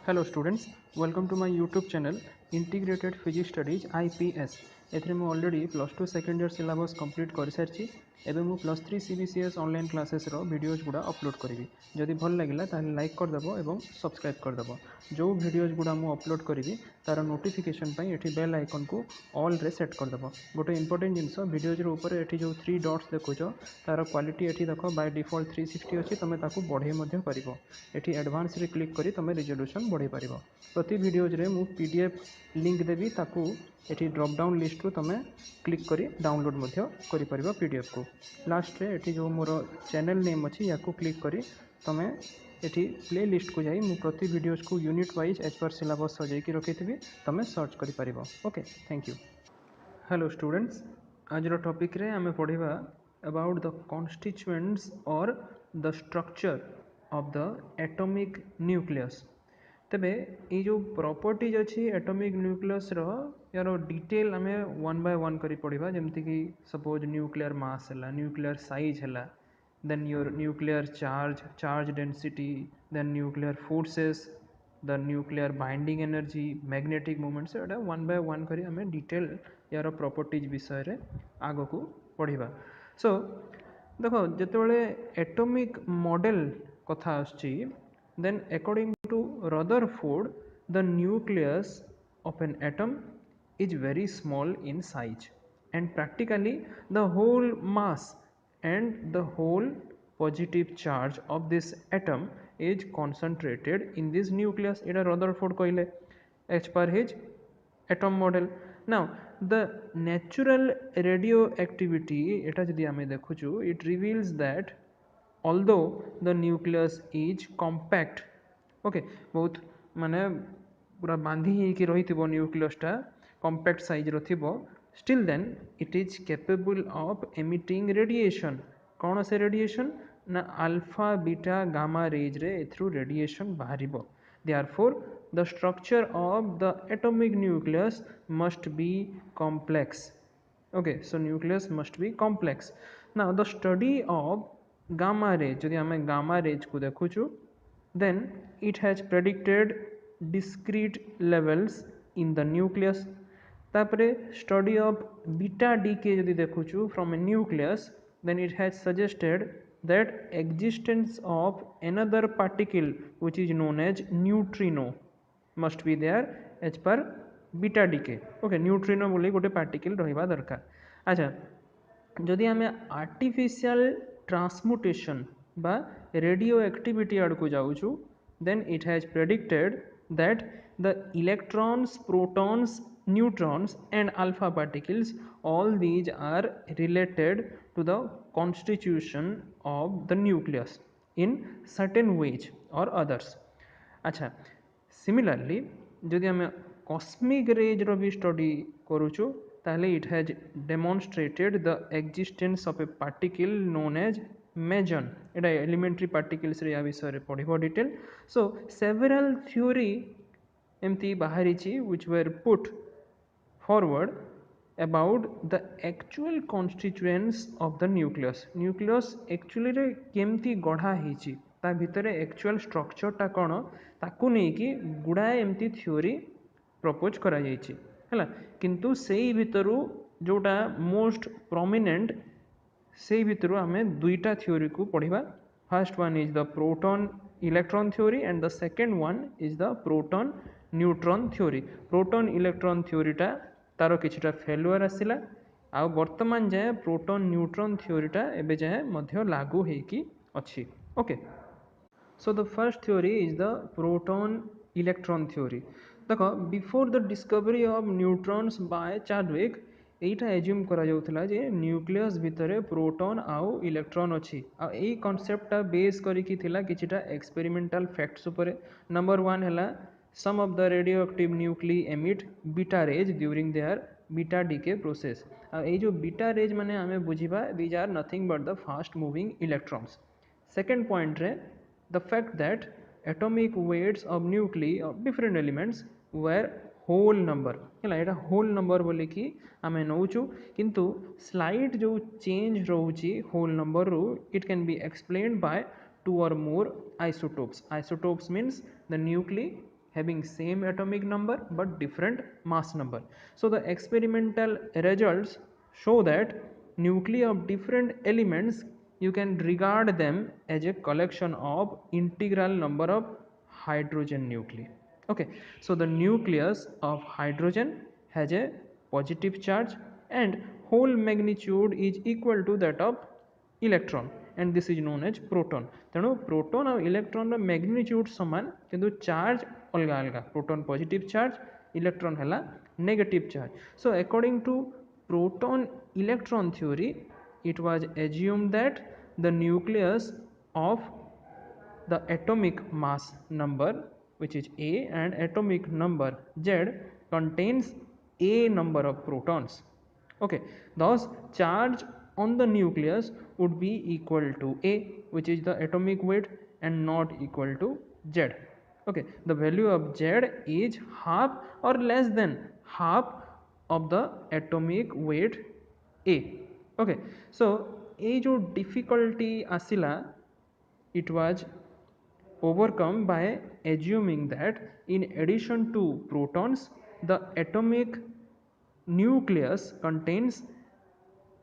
Hello students, welcome to my YouTube channel Integrated Physics Studies IPS. एथरे मु already +2 second year syllabus complete कर सारी एवं मु +3 CBCS online classes रो videos गुड़ा upload करी जदि भल लगिला ताहले लाइक करदेव और सब्सक्राइब करदेव जो वीडियोज गुड़ा मु अपलोड करी तार नोटिफिकेशन पाई एठी बेल आइकन को ऑल रे सेट करदेव गोटे इंपोर्टेंट जिनस वीडियोज ऊपर एठी जो 3 डॉट्स देखुच तार क्वालिटी एठी देख बाय डिफॉल्ट 360 अच्छी तुम ताकू बढ़े पार एठी एडवांस रे क्लिक करी तुम रिजोल्यूशन बढ़े पार प्रति वीडियोज रे मु PDF लिंक देवी ताकू एठी ड्रॉप डाउन लिस्ट रू तुम क्लिक करी डाउनलोड करि परिबो PDF को लास्ट रे एठी जो मोर चैनल नेम अछि याकू क्लिक करी तुम एठी प्ले लिस्ट को जाई मु प्रति वीडियोज को unit wise as per syllabus सजाई की रखिथिबी तुम सर्च करि परिबो। Okay, thank you. Hello students, आज टॉपिक रे आमे पढ़िबा अबाउट द कॉन्स्टिट्यूएंट्स और the structure of the atomic nucleus. तेबे ये जो प्रॉपर्टीज अच्छी एटॉमिक न्यूक्लियस रो यार डिटेल आमे वन बाय वन करी पढ़िबा जेमति कि सपोज न्यूक्लियर मास है, न्यूक्लियर साइज है, then your nuclear charge density, then nuclear forces, the nuclear binding energy, magnetic movements एटा वन बाय वन करी आमे डिटेल यार प्रॉपर्टीज विषय रे आगो को पढ़िबा। सो देखो जेतेबेले एटॉमिक मॉडल कथा आछि then according to Rutherford the nucleus of an atom is very small in size and practically the whole mass and the whole positive charge of this atom is concentrated in this nucleus. Eta Rutherford कहले as per his atom model. Now the natural radioactivity eta jodi ame dekhuchu it reveals that although the nucleus is compact, okay, बहुत माने पूरा बांधी कि रही न्यूक्लियसटा compact size row still then it is capable of emitting radiation. कौन से radiation ना alpha beta gamma rays रे through radiation बाहरिबो। Therefore the structure of the atomic nucleus must be complex. Okay, so nucleus must be complex. Now the study of gamma rays जदि आमे gamma rays को देखुछु then it has predicted discrete levels in the nucleus. तापरे study of beta decay जदि देखुछु from a nucleus then it has suggested that existence of another particle which is known as neutrino must be there as per beta decay. Okay, neutrino बोली गोटे particle रहिबा दरकार। अच्छा, जदि आमे artificial ट्रांसमुटेशन बा radio activity आड़ को जाऊँ then it has predicted that the electrons, protons, neutrons and alpha particles all these are related to the constitution of the nucleus in certain ways or others. अच्छा, similarly जदि आमे cosmic rays रो भी study करूछु ताहले it has demonstrated the existence of a particle known as meson. Etah elementary particles रे या विषय रे पढ़िबो detail. So several theory एमती बाहरिछि which were put forward about the actual constituents of the nucleus. nucleus actually रे केमती गढ़ा हिछि ता भितरे actual structure टा कोन ताकू नै कि गुडाए एमती theory प्रपोज करा जाइछि हैला, किंतु सेही भितरु जोटा मोस्ट प्रोमिनेंट से भितर आम दुईटा थ्योरी को पढ़ा। First one is the proton electron theory and the second one is the proton neutron theory. Proton electron थ्योरीटा तार किछटा फेलुअर आसिला आ वर्तमान जाए प्रोटॉन न्यूट्रॉन थ्योरीटा एबे जाए मध्य लागू हेकी अछि। Okay, so the first theory is the proton electron theory. देखो before the discovery of neutrons by Chadwick एटा एज्यूम करा जाउथला जे न्यूक्लियस भितरे प्रोटॉन आउ इलेक्ट्रॉन अछि आ एई कांसेप्टटा बेस करिकि थिला किछटा एक्सपेरिमेंटल फैक्ट्स उपरे। नंबर 1 हैला some of the radioactive nuclei emit beta rays during their beta decay process. आ एई जो बीटा रेज माने हमें बुझिबा these are nothing but the fast moving electrons. Second point रे the fact that atomic weights of nuclei of different elements were whole number है एटा whole number बोले कि आम नौचु किंतु स्लाइट जो चेंज रोची होल नंबर रू it can be explained by two or more isotopes. Isotopes means the nuclei having same atomic number but different mass number. So the experimental results show that nuclei of different elements, you can regard them as a collection of integral number of hydrogen nuclei. Okay, so the nucleus of hydrogen has a positive charge and whole magnitude is equal to that of electron, and this is known as proton. तेणु proton और electron रो magnitude समान किंतु charge अलग अलग, proton positive charge, electron हला negative charge. So according to proton electron theory, it was assumed that the nucleus of the atomic mass number, which is A, and atomic number Z contains A number of protons. Okay, thus charge on the nucleus would be equal to A, which is the atomic weight, and not equal to Z. Okay, the value of Z is half or less than half of the atomic weight A. Okay, so ये जो difficulty आसिला, it was overcome by assuming that in addition to protons, the atomic nucleus contains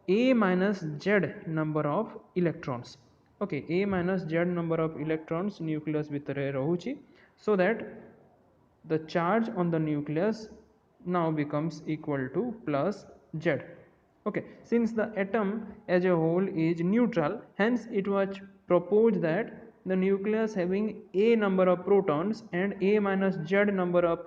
A minus Z number of electrons. Okay, A minus Z number of electrons nucleus भितरे रहुची, so that the charge on the nucleus now becomes equal to plus Z. Okay, since the atom as a whole is neutral, hence it was proposed that the nucleus having A number of protons and A minus Z number of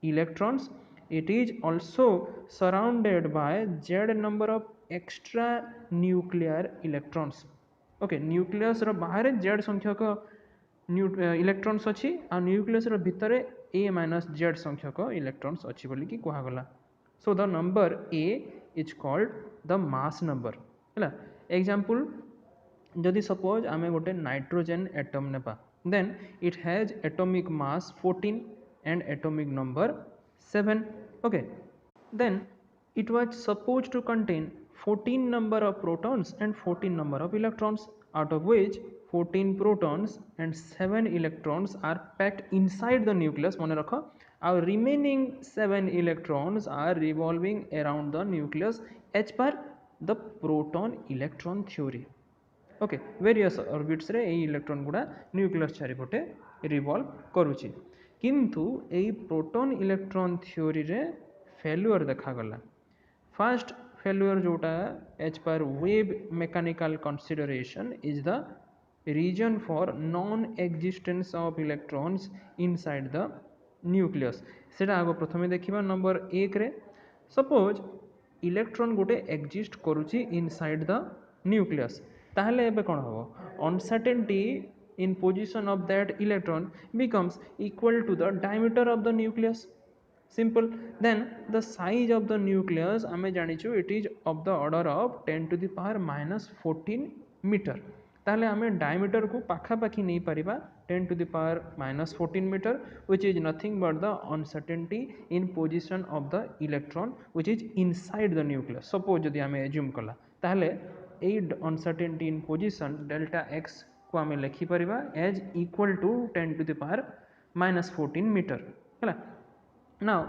electrons, it is also surrounded by Z number of extra nuclear electrons. Okay, nucleus रो बाहर Z संख्यक electrons अच्छी आ nucleus रो भितरे A minus Z संख्यक electrons अच्छी बोली कि कहा गला. So the number A is called the mass number. है एग्जांपल, जदि सपोज आमे गोटे नाइट्रोजन एटम नेबा, then it has atomic mass 14 and atomic number 7. Okay, then it was supposed to contain 14 number of protons and 14 number of electrons, out of which 14 protons and 7 electrons are packed inside the nucleus. mane rakho, our remaining 7 electrons are revolving around the nucleus as per the proton electron theory. Okay, various orbits रे ए electron गुडा nucleus चारिपटे revolve करूची, किंतु ए proton electron theory रे failure देखा गला. फर्स्ट फेल्युअर जोटा as per wave mechanical consideration is the reason for non existence of electrons inside the nucleus. सेटा आगो प्रथमे देखिबा नंबर 1 रे. सपोज इलेक्ट्रॉन गोटे एक्जिस्ट करूची इनसाइड द न्यूक्लियस, ताहले एबे कोन हो, uncertainty in position of that electron becomes equal to the diameter of the nucleus. Simple. Then the size of the nucleus ame janichu, it is of the order of 10 to the power minus 14 meter. ताहले आमे diameter को पाखा पाखी नहीं परिबा 10 to the power minus 14 meter, which is nothing but the uncertainty in position of the electron which is inside the nucleus. Suppose जदि आमे assume कला, ताहले ए uncertainty in position delta x को आमे लिखि परिबा as equal to 10 to the power minus 14 meter. हला. Now,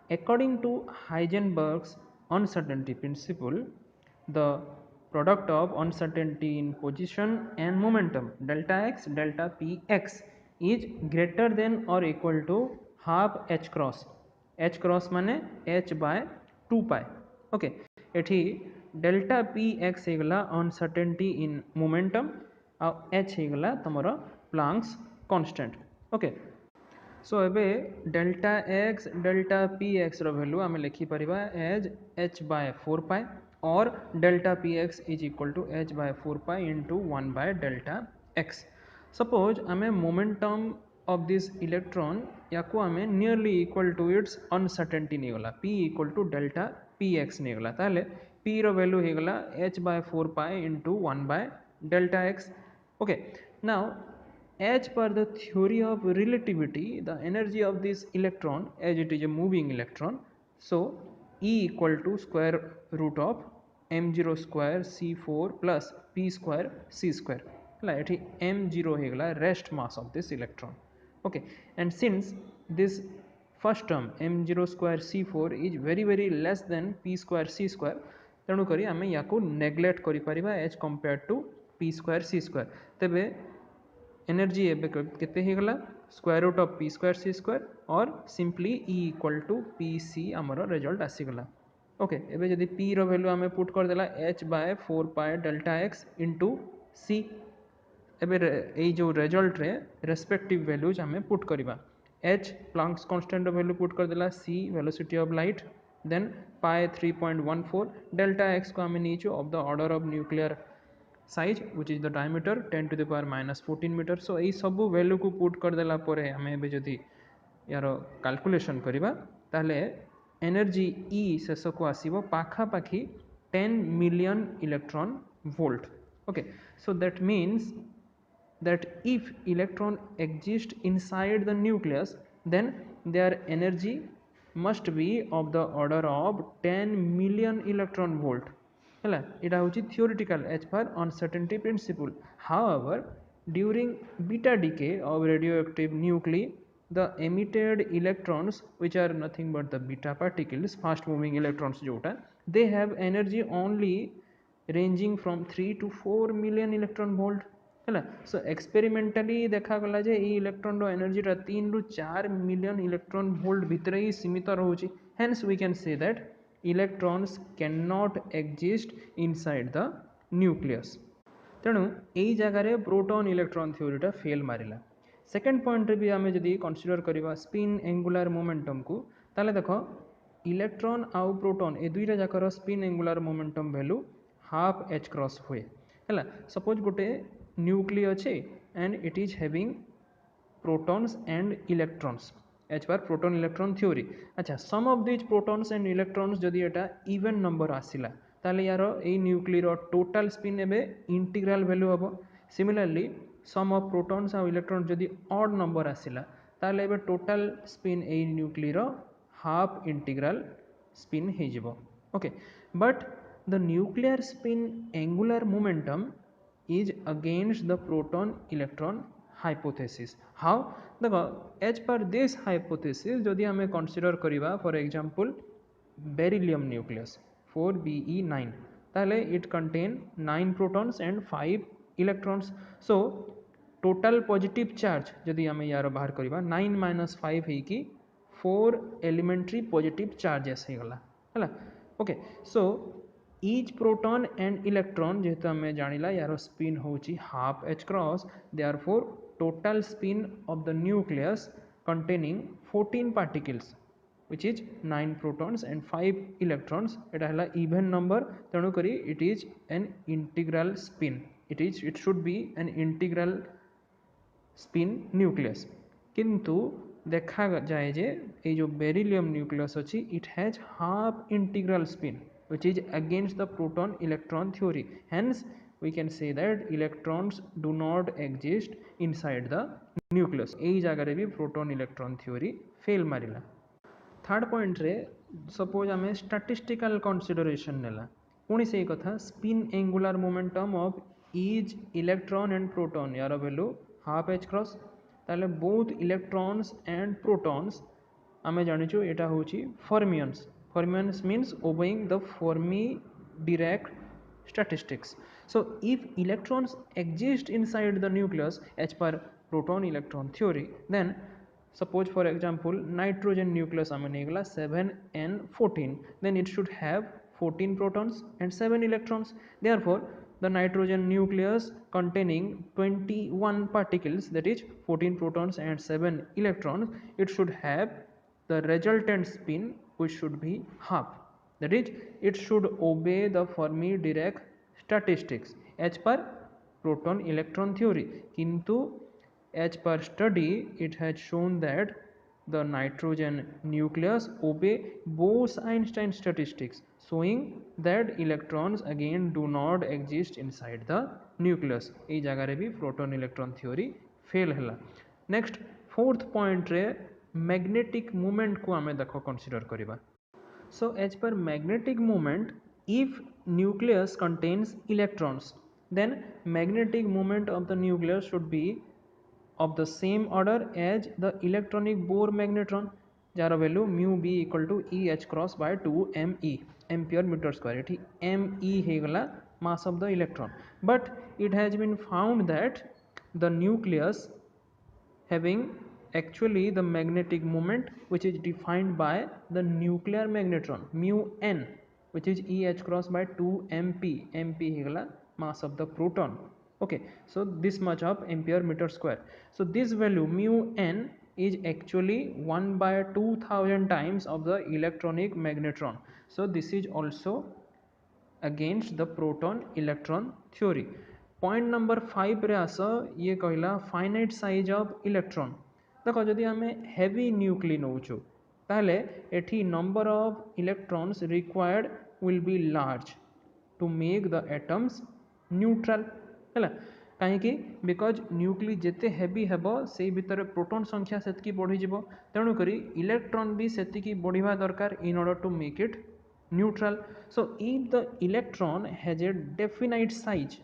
according to Heisenberg's uncertainty principle, the product of uncertainty in position and momentum delta x delta px is greater than or equal to half h cross. h cross माने h by 2 pi. Okay, एठी delta px हेगला uncertainty in momentum आ h हेगला तमरो Planck's constant. Okay, so एबे delta x delta px रो value आमे लिखि परिबा as h by 4 pi or delta px is equal to h by 4 pi into 1 by delta x. Suppose आमे momentum of this electron याको आमे nearly equal to its uncertainty नेगला p equal to delta px नेगला, ताले p रो value हेगला h by 4 pi into 1 by delta x. Okay, now as per the theory of relativity, the energy of this electron, as it is a moving electron, so E equal to square root of m0 square c4 plus p square c square. Right, m0 हेगला rest mass of this electron. Okay, and since this first term m0 square c4 is very less than p square c square, तेणुक आम या neglect कर as compare to p square c square. तेबे energy एवं केते square root of p square c square or simply E equal to p c आमर result आसीगला। Okay, एबे जदि पी रो वैल्यू आम पुट करदेला h by 4 pi delta x into सी। एबे ये जो रिजल्ट रे रेस्पेक्टिव वैल्यूज आम पुट करवा। H Planck's constant value put करदेला, c velocity of light, then pi 3.14, delta x को आम नीचु of the order of nuclear size which is the diameter 10 to the power -14 metre. So यही सब value को put करदेला परे आम एबे जदि यार कैलकुलेशन करवा ताहले एनर्जी ई शेष को आसीबो पाखापाखी 10 million electron volt. Okay, so that means that if electron exist inside the nucleus, then their energy must be of the order of 10 million electron volt hela। eta hochi theoretical as per uncertainty principle। however, during beta decay of radioactive nuclei, the emitted electrons, which are nothing but the beta particles, fast moving electrons jota, they have energy only ranging from 3 to 4 million electron volt है। सो experimentally देखा गला जे ई electron रो energy 3 रु 4 million electron volt भितर ही सीमित रोची। Hence we can say that electrons can not exist inside the nucleus. तेणु यही जगार प्रोटॉन इलेक्ट्रॉन थ्योरीटा फेल मारिला। सेकेंड पॉइंट रे भी आम जदि कनसीडर करवा स्पिन एंगुलर मोमेंटम को, ताले देखो इलेक्ट्रॉन आउ प्रोटॉन ए दुईटा जाकर spin angular momentum value half h cross हुए है। सपोज गोटे न्यूक्लिय अच्छे and it is having protons and electrons as per proton electron theory. अच्छा, sum of these protons and electrons जदि एटा इवन नंबर आसिला ताले यार ए न्यूक्लियर टोटल स्पिन एबे इंटीग्रल वैल्यू हम। सिमिलरली सम ऑफ प्रोटॉन्स और इलेक्ट्रॉन्स जदि ऑड नंबर आसिला ताले एबे टोटल स्पिन ए न्यूक्लियर हाफ इंटीग्रल स्पिन हो जिवो। Okay, but the nuclear spin angular momentum is against the proton electron hypothesis। how देखो एज पर दिस hypothesis जदि हमें कंसीडर करिवा for example beryllium nucleus 4Be9 ताले it contain 9 protons and 5 electrons. So total positive charge जदि हमें यार बाहर करिवा 9 - 5 है कि 4 एलिमेंट्री पॉजिटिव चार्जेस है गला है। Okay, so each proton and electron जेहेतु आम जानिला यार स्पिन होची half h cross, therefore total spin of the nucleus containing 14 particles which is 9 protons and 5 electrons एटा हला even number। तेणु करी it is an integral spin, it should be an integral spin nucleus। किंतु देखा जाए जे ये जो beryllium nucleus अच्छी it has half integral spin which is against the proton electron theory। hence we can say that electrons do not exist inside the nucleus। यही जगह भी proton electron theory fail मारिला। थर्ड पॉइंट रे suppose आम statistical consideration नेला पुणी से कथा spin angular momentum of each electron and proton यार वैल्यू हाफ एच क्रॉस। ताले बोथ इलेक्ट्रॉन्स एंड प्रोटॉन्स आम जानिचु एटा होची fermions. Fermions means obeying the Fermi-Dirac statistics। So if electrons exist inside the nucleus as per proton electron theory, then suppose for example nitrogen nucleus amene 7n14, then it should have 14 protons and 7 electrons। therefore the nitrogen nucleus containing 21 particles, that is 14 protons and 7 electrons, it should have the resultant spin which should be half, that is it should obey the Fermi-Dirac statistics as per proton electron theory। किंतु as per study it has shown that the nitrogen nucleus obey Bose-Einstein statistics, showing that electrons again do not exist inside the nucleus। ये जगह रे भी proton electron theory fail है। Next fourth point रे magnetic movement को आम देख consider करवा। So as per magnetic movement if nucleus contains electrons, then magnetic movement of the nucleus should be of the same order as the electronic Bohr magnetron जार value mu B equal to e h cross by 2 m e ampere metre square ये m e होगला mass of the electron but it has been found that the nucleus having actually the magnetic moment which is defined by the nuclear magnetron mu n which is E h cross by 2 mp mp hegala mass of the proton. Okay, so this much of ampere meter square. So this value mu n is actually 1 by 2000 times of the electronic magnetron. So this is also against the proton electron theory. Point number 5 रे आस ये कहला finite size of electron देख जदि आम heavy nuclei नौचु ताहले एठी number of electrons required will be large to make the atoms neutral है कहीं बिकज न्यूक्ली जिते हेवी हेब से भितर प्रोटॉन संख्या से बढ़ी तेणुक इलेक्ट्रॉन भी से बढ़िया दरकार in order to make it neutral. So if the electron has a definite size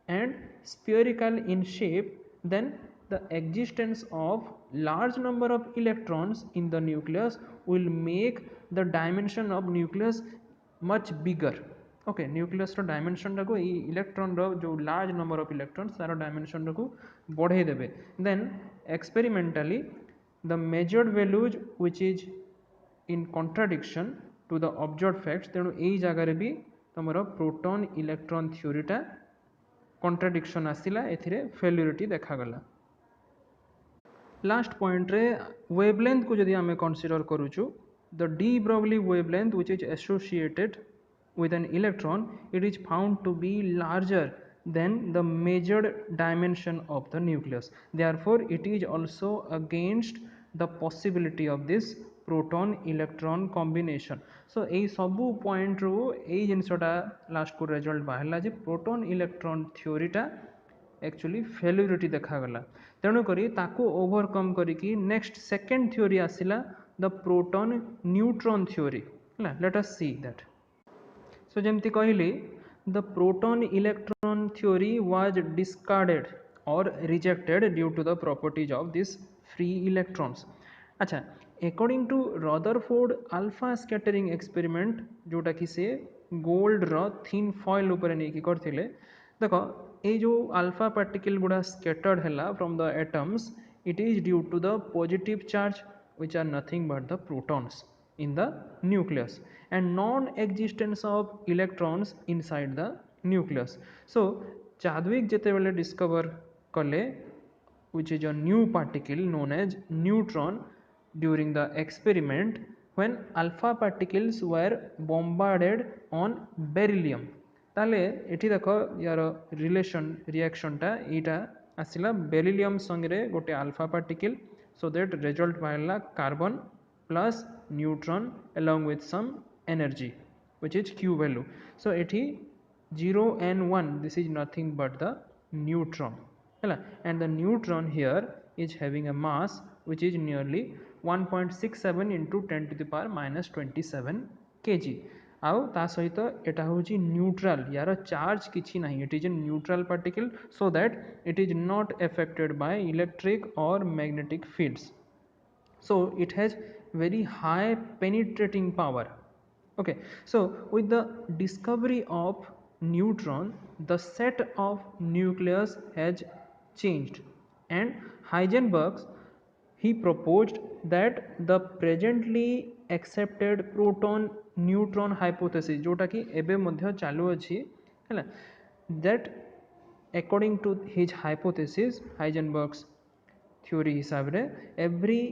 and spherical in shape, then the existence of large number of electrons in the nucleus will make the dimension of nucleus much bigger. Okay, nucleus row dimension टाको electron रो जो large number of electrons तार dimension टाको बढ़े देबे. Then experimentally the measured values which is in contradiction to the observed facts तेणु यही जगार भी तुम प्रोटॉन इलेक्ट्रॉन थ्योरीटा कॉन्ट्राडिक्शन आसला एथिरे फेल्युरिटी देखागला. लास्ट पॉइंट रे वेवलेंथ को जदि आमे कंसीडर करूछु the de Broglie wavelength which is associated with an electron it is found to be larger than the measured dimension of the nucleus. Therefore it is also against the possibility of this proton electron combination. So ei sabu point ru ei jinsota last को result बाहरला जे proton electron theory टा actually फेल्युरिटी देखागला तेणु करी ताको overcome करिकी नेक्स्ट सेकेंड थ्योरी आसिला the proton neutron theory. Let us see that. So जमती कहली the proton electron theory was discarded और rejected due to the properties of this free electrons. अच्छा, according to Rutherford alpha scattering experiment जोटा कि से gold रो thin foil ऊपर नहीं करथिले देखो ये जो अल्फा पार्टिकल गुड़ा स्कैटर्ड है from the atoms it is due to the positive charge which are nothing but the protons in the nucleus and non-existence of electrons inside the nucleus. So Chadwick जेतेबेले discover कले which is a new particle known as neutron during the experiment when alpha particles were bombarded on beryllium. ताले एठी देखो यार relation reaction टा एटा आसिला beryllium संगे गोटे alpha particle. So that result बाहरला carbon plus neutron along with some energy which is Q value. So एठी 0 and 1 this is nothing but the neutron and the neutron here is having a mass which is nearly 1.67 into 10 to the power minus 27 kg. आउ ता सहित एटा होची neutral यार charge किछि नाही it is a neutral particle so that it is not affected by electric और magnetic fields. So it has very high penetrating power. Okay, so with the discovery of neutron the set of nucleus has changed and Heisenberg he proposed that the presently accepted proton neutron hypothesis जोटा कि एबे मध्य चालू अछि हैला that according to his hypothesis Heisenberg's theory हिसाब रे every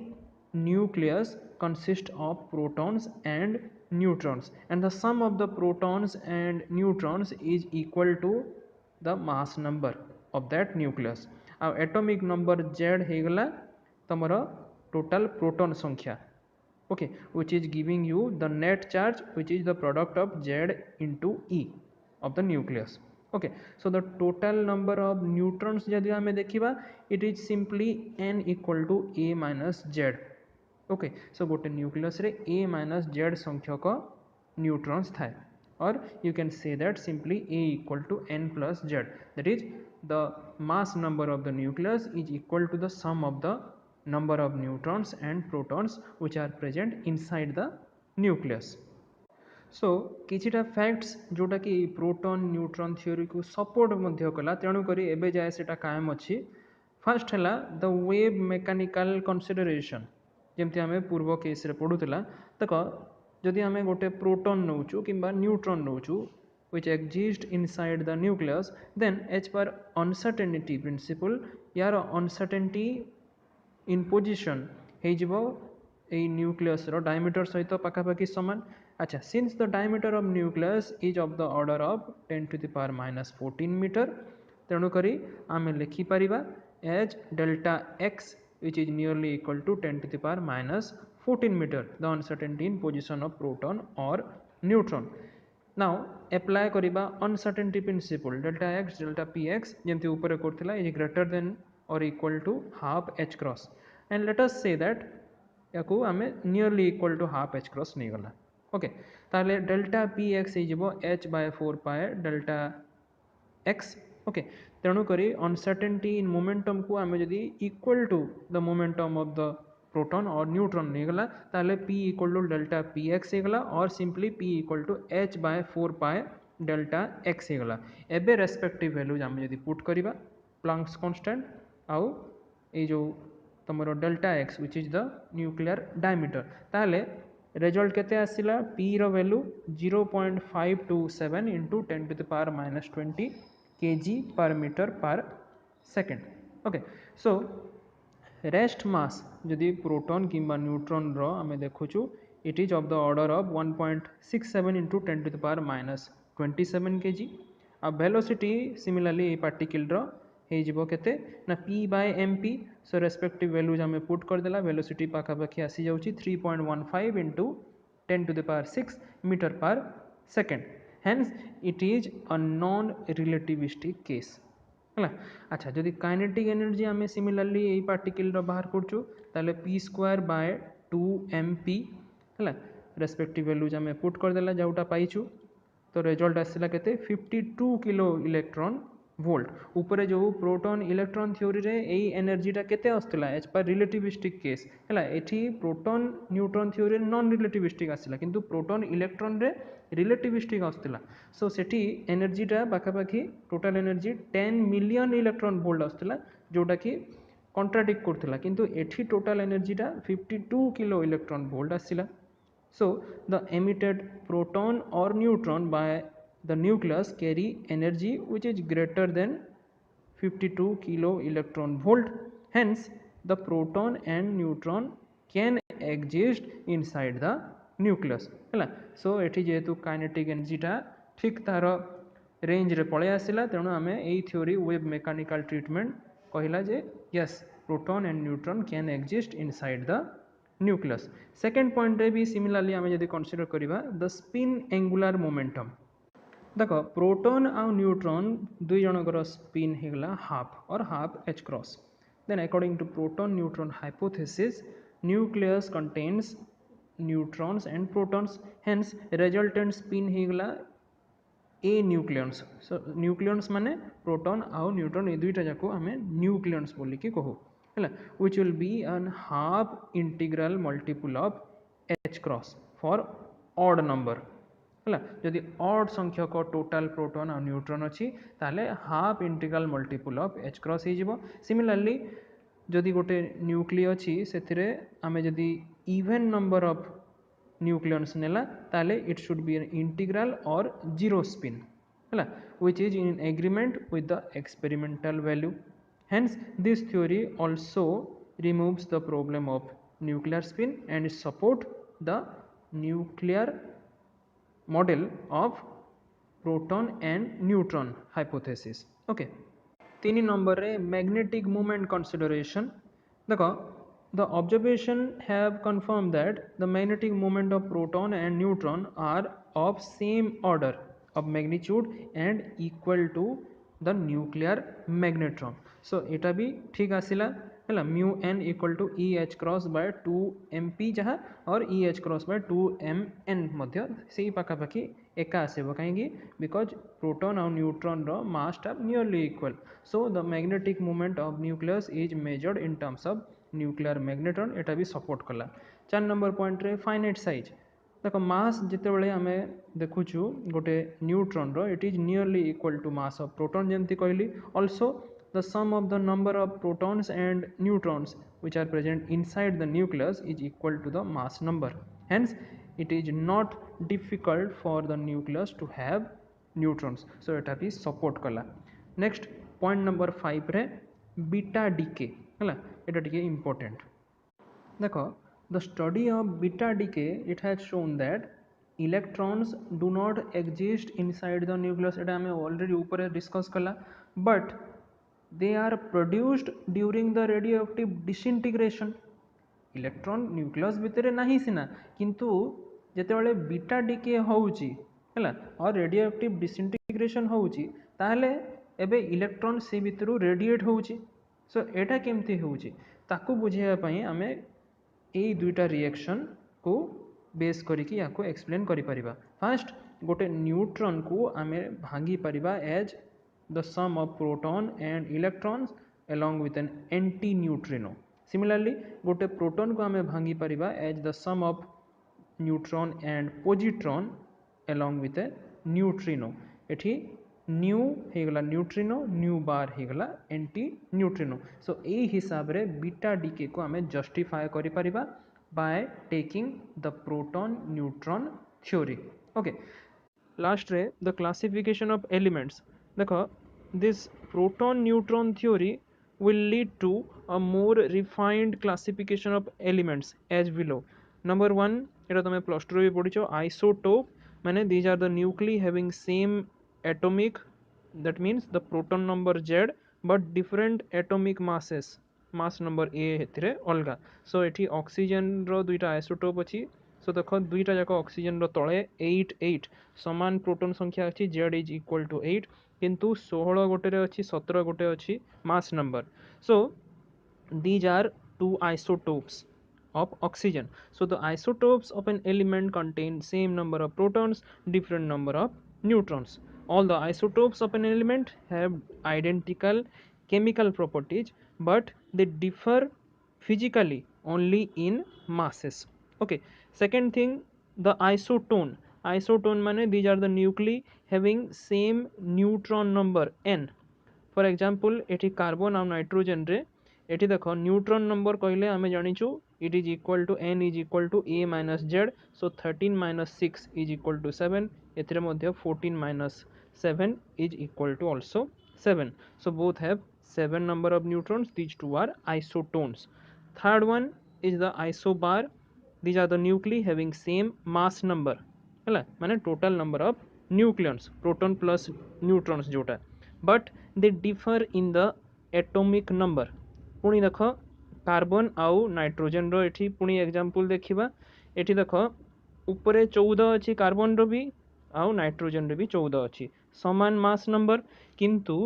nucleus consists of protons and neutrons and the sum of the protons and neutrons is equal to the mass number of that nucleus. Now atomic number Z हेगला तमरो total proton संख्या. Okay, which is giving you the net charge which is the product of Z into E of the nucleus. Okay, so the total number of neutrons यदि हमें देखिबा it is simply n equal to a minus z. Okay, so गोटे nucleus रे a minus z संख्यक neutrons थाए और you can say that simply a equal to n plus z, that is the mass number of the nucleus is equal to the sum of the number of neutrons and protons which are present inside the nucleus. So किछिटा facts जोटा कि proton neutron theory को support मध्य कला तेणु करी एबे जाए सेटा कायम अछि. फर्स्ट है द वेव मेकानिकल कंसिडरेशन जमती आम पूर्व केस रे पढ़ुला देख जदि आम गोटे प्रोटॉन नौचु कि neutron नौचु which exist inside the nucleus, then as per uncertainty principle यार uncertainty in position हो न्यूक्लियस डायमीटर सहित पखापाखि सामान. अच्छा, since the diameter of nucleus is of the order of 10 to the power minus 14 metre तेणुक आम लिखिपर as delta x which is nearly equal to 10 to the power minus 14 meter, the uncertainty in position of proton or neutron. Now apply करिबा uncertainty principle delta x delta px जेमती ऊपर करथिला is greater than or equal to half h cross, and let us say that याकू आमे nearly equal to half h cross नहीं गला. Okay, ताले delta px हो h by 4 pi delta x. Okay, तेणु करी uncertainty in momentum को आमे जदि equal to the momentum of the proton और न्यूट्रॉन नहीं गला ताले p equal to delta px हो गला और simply p equal to h by 4 pi delta x हो गला. एबे रेस्पेक्टिव वैल्यूज आमे जदि पुट करिबा प्लांक्स कांस्टेंट आउ ए जो तमरो delta x which is the nuclear diameter ताले रिजल्ट केते आसिला p रो value 0.527 into 10 to the power minus 20 kg per meter per second. Okay, so rest mass जदि प्रोटॉन किंबा न्यूट्रॉन रो आमे देखुछु it is of the order of 1.67 into 10 to the power minus 27 kg. आ velocity similarly ए particle रो हे जिवो केते ना p by mp. So respective values आमे पुट कर देला वेलोसिटी पाखापाखि आसी जाउची 3.15 into 10 to the power 6 meter per second. Hence it is a non relativistic case है. अच्छा, जदि काइनेटिक एनर्जी आमे सिमिलरली ए पार्टिकल रो बाहर करछु ताले p स्क्वायर बाय 2mp है. रेस्पेक्टिव वैल्यूज आमे पुट कर देला जाउटा पाइछु तो रिजल्ट आसिला केते 52 किलो इलेक्ट्रॉन वोल्ट. ऊपर जो प्रोटॉन इलेक्ट्रॉन थ्योरी रे एई एनर्जीटा केते आस्तला एज पर रिलेटिविस्टिक केस है. एठी proton neutron theory non relativistic आसिला किंतु प्रोटॉन इलेक्ट्रॉन रे रिलेटिविस्टिक आस्तला. सो सेठी एनर्जीटा पाखापाखि total energy 10 million electron volt आस्तला जोटा कि कॉन्ट्राडिक्ट करथिला किंतु एठी टोटल एनर्जीटा 52 किलो इलेक्ट्रॉन वोल्ट आसिला. So the emitted proton or neutron by the nucleus carry energy which is greater than 52 kilo electron volt. Hence the proton and neutron can exist inside the nucleus है. So एठी जेहेतु kinetic एनर्जीटा ठीक तार range रे पळे आसिला तेणु आमे एई थ्योरी वेव मेकानिकल ट्रीटमेंट कहिला जे yes proton and neutron can exist inside the nucleus. Second point रे भी सिमिलरली आमे जदि कंसीडर करिबा द स्पिन एंगुलर मोमेंटम. देखो प्रोटॉन आ न्यूट्रॉन दुई जनकर स्पिन हेगला हाफ और half h cross. Then according to proton neutron hypothesis nucleus contains neutrons and protons. Hence resultant spin हेगला ए न्यूक्लियन्स. सो न्यूक्लियन्स माने प्रोटॉन आ न्यूट्रॉन ए दुईटा जाको आमे न्यूक्लियन्स बोली कि कहू है, which will be an half integral multiple of h cross for odd number है. जदि odd संख्यक टोटल प्रोटॉन और न्यूट्रॉन अच्छी ताले half integral multiple of h cross हो. सिमिलरली जदि गोटे न्यूक्लिय अच्छी से आमे जदि इवन नंबर ऑफ न्यूक्लियन्स नेला ताले it should be an integral और जीरो स्पिन है, which is in agreement with the experimental value. Hence this theory also removes the problem of nuclear spin and support the nuclear model of proton and neutron hypothesis. Okay, 3 number रे magnetic moment consideration. देखो the observation have confirmed that the magnetic moment of proton and neutron are of same order of magnitude and equal to the nuclear magnetron. So एटा भी ठीक आसिला है mu N equal to e h cross by 2mp जहाँ और ई h cross bye 2mn से पाखापाखि एका आसब कहीं बिकज प्रोटॉन और न्यूट्रॉन रो मास टा nearly equal so the magnetic movement of nucleus is measured in terms of nuclear magnetron एटा भी सपोर्ट कला 4 नंबर पॉइंट रे फाइनाइट साइज देख मास जितेबाला आम देखुचु गोटे न्यूट्रॉन रो it is nearly equal to mass of proton जमती कहली also the sum of the number of protons and neutrons which are present inside the nucleus is equal to the mass number. Hence, it is not difficult for the nucleus to have neutrons. So, it is support kala. Next, point number 5 रे beta decay है এটা টিকে important. देखो, the study of beta decay it has shown that electrons do not exist inside the nucleus. এটা আমি already ऊपर discuss कला, but they are produced during the radioactive disintegration. Electron nucleus भितर नहीं सीना किंतु जेतेबेले बीटा डीके होउची हैला और रेडियोएक्टिव डिसइंटीग्रेशन होउची ताहले एबे इलेक्ट्रॉन से भितरु रेडिएट होउची सो एटा केमती होउची ताकू बुझेया पई हमें एई दुईटा रिएक्शन को बेस करिकी याको एक्सप्लेन करि परिबा फर्स्ट गोटे न्यूट्रॉन को हमें भांगी परिबा as the sum of proton and electrons along with an anti-neutrino. Similarly, गोटे प्रोटॉन को हमें भांगी परिबा as the sum of neutron and positron along with a neutrino. एठी न्यू हेगला न्यूट्रिनो न्यू बार हेगला एंटी न्यूट्रिनो सो एई हिसाब रे बीटा डीके को हमें जस्टिफाई करि परिबा by taking the proton neutron theory. Okay last रे द क्लासिफिकेशन ऑफ एलिमेंट्स देखो this proton neutron theory will lead to a more refined classification of elements as below. Number 1 এটা তুমি plus 2 রে পড়িছো isotope মানে these are the nuclei having same atomic that means the proton number z but different atomic masses mass number a हेतिरे अलगा सो एठी oxygen रो दुईटा isotope अछि सो देखो दुईटा जाक ऑक्सीजन रो तळे 8 8 समान प्रोटॉन संख्या अछि z इज इक्वल टू 8 किंतु 16 गोटे अच्छी 17 गोटे अच्छी mass number so these are two isotopes of oxygen. So the isotopes of an element contain same number of protons, different number of neutrons. All the isotopes of an element have identical chemical properties but they differ physically only in masses. Okay, second thing the isotone. Isotone माने these are the nuclei having same neutron number n. For example एठी carbon और nitrogen रे एठी देखो neutron number कहले आमे जानिछु it is equal to n is equal to a minus z so 13 minus 6 is equal to 7 एथिरे मध्य 14 minus 7 is equal to also 7 so both have 7 number of neutrons these two are isotones. Third one is the isobar. These are the nuclei having same mass number है माने total number of nucleons proton plus neutrons जोटा but they differ in the atomic number. पुणी देख carbon आउ nitrogen रो एठी पुणी example देखिबा एठी देख ऊपर 14 अछि कार्बन रो भी आउ नाइट्रोजन रो भी 14 अछि समान मास नंबर किंतु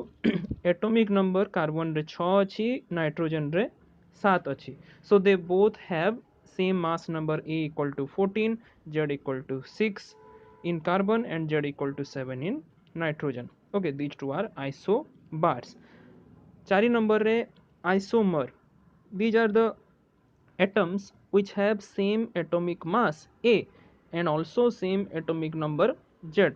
एटॉमिक नंबर कार्बन रे 6 अछि नाइट्रोजन रे 7 अछि so they both have same mass number a equal to 14 z equal to 6 in carbon and z equal to 7 in nitrogen. Okay, these two are isobars. 4 number re isomer. These are the atoms which have same atomic mass a and also same atomic number z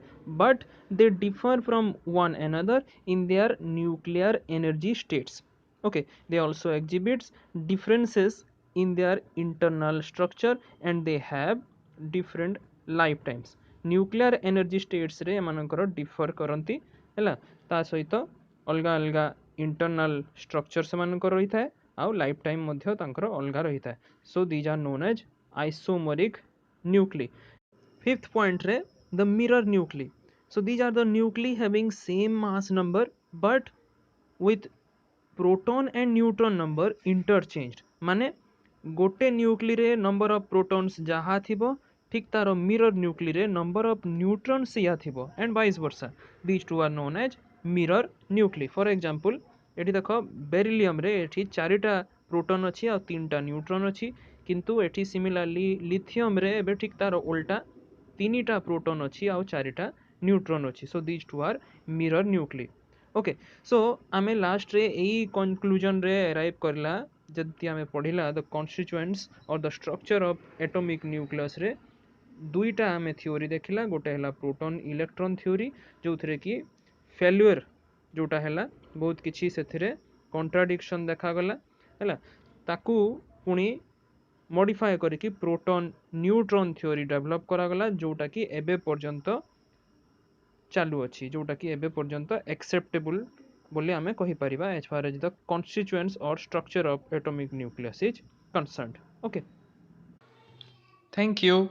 but they differ from one another in their nuclear energy states. Okay, they also exhibits differences in their internal structure and they have different lifetimes. Nuclear energy states रे एमानकर differ करंती हैला ता सहित अलगा अलगा internal structure से मानकर रही थाए आउ लाइफ टाइम मध्य तांकर अलगा रही थाए so these are known as isomeric nuclei. Fifth point रे the mirror nuclei. So these are the nuclei having same mass number but with proton and neutron number interchanged माने गोटे न्यूक्ली रे number of protons जहाँ थिबो ठीक तार mirror nuclei रे number of neutrons या थिबो and vice versa these two are known as mirror nuclei. For example एठी देखो बेरिलियम रे एठी चारिटा प्रोटॉन अच्छी आ 3टा न्यूट्रॉन अच्छी किंतु एठी सिमिलरली लिथियम रे एबे ठीक तार उल्टा 3टा प्रोटॉन अच्छी आ 4टा न्यूट्रॉन अच्छी so these two are mirror nuclei okay so आमे लास्ट रे एई कंक्लूजन रे अराइव करला जदि आमे पढ़िला द कॉन्स्टिट्यूएंट्स और the structure of atomic nucleus रे दुईटा आमे थ्योरी देखिला गोटे हला प्रोटॉन इलेक्ट्रॉन थ्योरी जो थरे कि फेल्युअर जोटा हला बहुत किछि सेथिरे कॉन्ट्राडिक्शन देखा गला हला ताकू पुणी मॉडिफाई करके प्रोटॉन न्यूट्रॉन थ्योरी डेवलप करा गला जोटा कि एबे पर्यंत चालू अच्छी जोटा कि एबे पर्यंत एक्सेप्टेबल बोले आमे कहि परिबा as far as the constituents और structure of atomic nucleus is concerned okay thank you